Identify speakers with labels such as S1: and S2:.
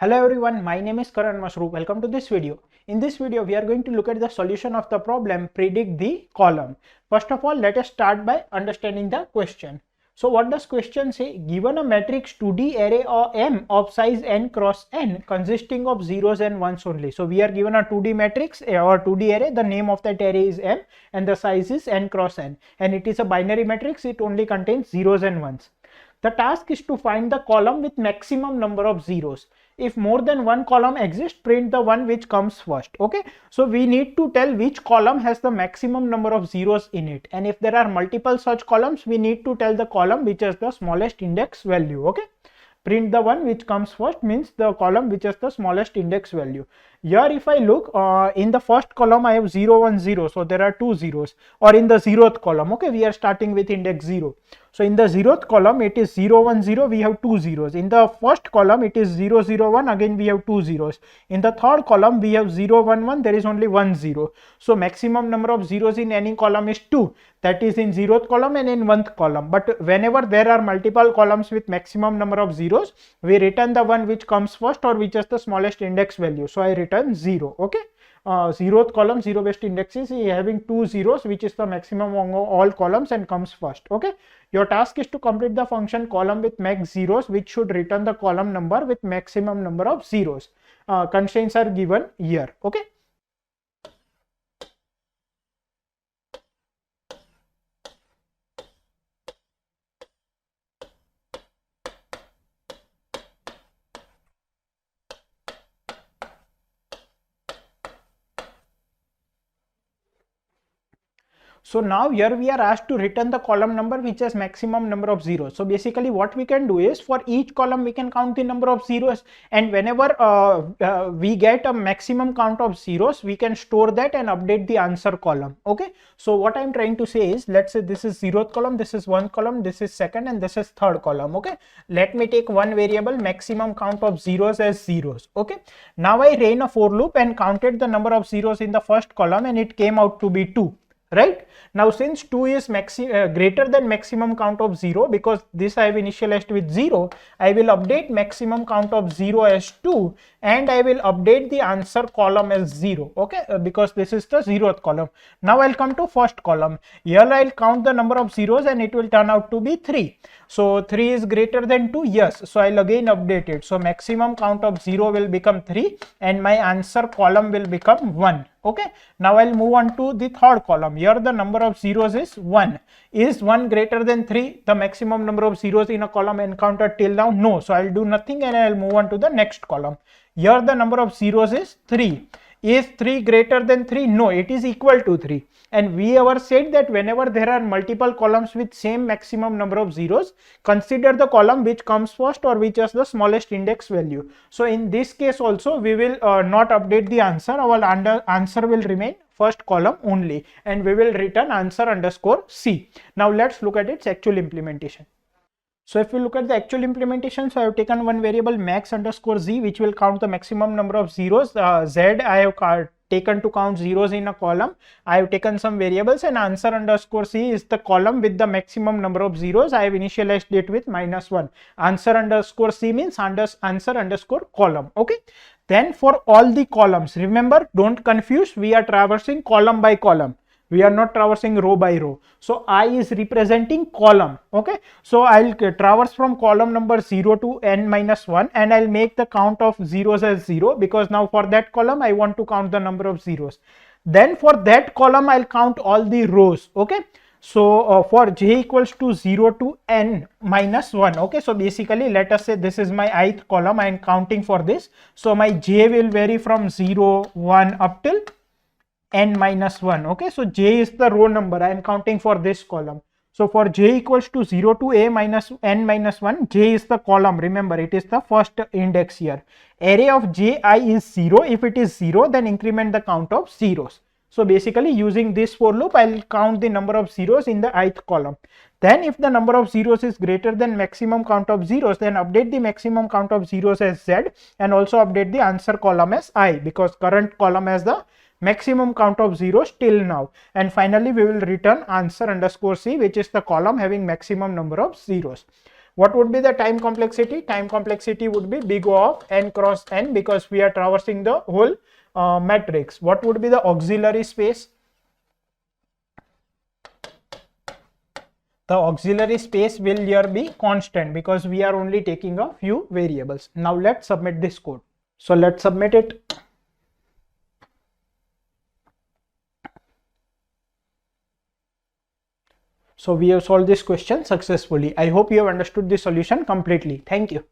S1: Hello everyone, my name is Karan Mashru. Welcome to this video. In this video, we are going to look at the solution of the problem, predict the column. First of all, let us start by understanding the question. So what does question say? Given a matrix 2D array or M of size n cross n consisting of zeros and ones only. So we are given a 2D matrix or 2D array. The name of that array is M and the size is n cross n. And it is a binary matrix. It only contains zeros and ones. The task is to find the column with maximum number of zeros. If more than one column exists, print the one which comes first. Okay, so we need to tell which column has the maximum number of zeros in it, and if there are multiple such columns, we need to tell the column which has the smallest index value. Okay, print the one which comes first means the column which has the smallest index value. Here if I look in the first column I have 0 1 0, so there are two zeros, or in the 0th column. Okay, we are starting with index 0. So in the 0th column it is 0 1 0, we have two zeros. In the first column it is 0 0 1, again we have two zeros. In the third column we have 0 1 1, there is only one zero. So maximum number of zeros in any column is 2, that is in 0th column and in 1th column. But whenever there are multiple columns with maximum number of zeros, we return the one which comes first or which has the smallest index value. So I return 0. Okay, 0th column, 0 based indexes, having two zeros, which is the maximum among all columns and comes first. Okay, your task is to complete the function column with max zeros, which should return the column number with maximum number of zeros. Constraints are given here. Okay, so now here we are asked to return the column number which has maximum number of zeros. So basically what we can do is, for each column we can count the number of zeros, and whenever we get a maximum count of zeros, we can store that and update the answer column. Okay, so what I'm trying to say is, let's say this is 0th column, this is 1 column, this is 2nd, and this is 3rd column. Okay, let me take one variable maximum count of zeros as zeros. Okay, now I ran a for loop and counted the number of zeros in the first column, and it came out to be 2. Right now, since 2 is greater than maximum count of 0, because this I have initialized with 0, I will update maximum count of 0 as 2, and I will update the answer column as 0. Okay, because this is the 0th column. Now I'll come to first column. Here I'll count the number of zeros and it will turn out to be 3. So 3 is greater than 2, yes, so I'll again update it. So maximum count of 0 will become 3 and my answer column will become 1. Okay, now I'll move on to the third column. Here the number of zeros is 1. Is 1 greater than 3, the maximum number of zeros in a column encountered till now? No, so I'll do nothing and I'll move on to the next column. Here the number of zeros is 3. Is 3 greater than 3? No, it is equal to 3. And we ever said that whenever there are multiple columns with same maximum number of zeros, consider the column which comes first or which has the smallest index value. So in this case also we will not update the answer. Our answer will remain first column only, and we will return answer underscore C. Now let's look at its actual implementation. So if we look at the actual implementation, so I have taken one variable max underscore z, which will count the maximum number of zeros. Z I have taken to count zeros in a column. I have taken some variables, and answer underscore c is the column with the maximum number of zeros. I have initialized it with -1. Answer underscore c means answer underscore column. Okay, then for all the columns, remember, don't confuse, we are traversing column by column. We are not traversing row by row. So I is representing column. Okay, so I'll traverse from column number 0 to n-1, and I'll make the count of zeros as 0, because now for that column I want to count the number of zeros. Then for that column I'll count all the rows. Okay, so for j equals to 0 to n-1. Okay, so basically let us say this is my ith column. I am counting for this. So my j will vary from 0 1 up till n-1. Okay, so j is the row number. I am counting for this column. So for j equals to 0 to n-1, j is the column. Remember, it is the first index here. Array of ji is 0. If it is 0, then increment the count of zeros. So basically using this for loop, I'll count the number of zeros in the ith column. Then if the number of zeros is greater than maximum count of zeros, then update the maximum count of zeros as z, and also update the answer column as I, because current column has the maximum count of zeros till now. And finally we will return answer underscore c, which is the column having maximum number of zeros. What would be the time complexity? Time complexity would be big O of n cross n, because we are traversing the whole matrix. What would be the auxiliary space? The auxiliary space will here be constant, because we are only taking a few variables. Now let's submit this code. So let's submit it. So we have solved this question successfully. I hope you have understood the solution completely. Thank you.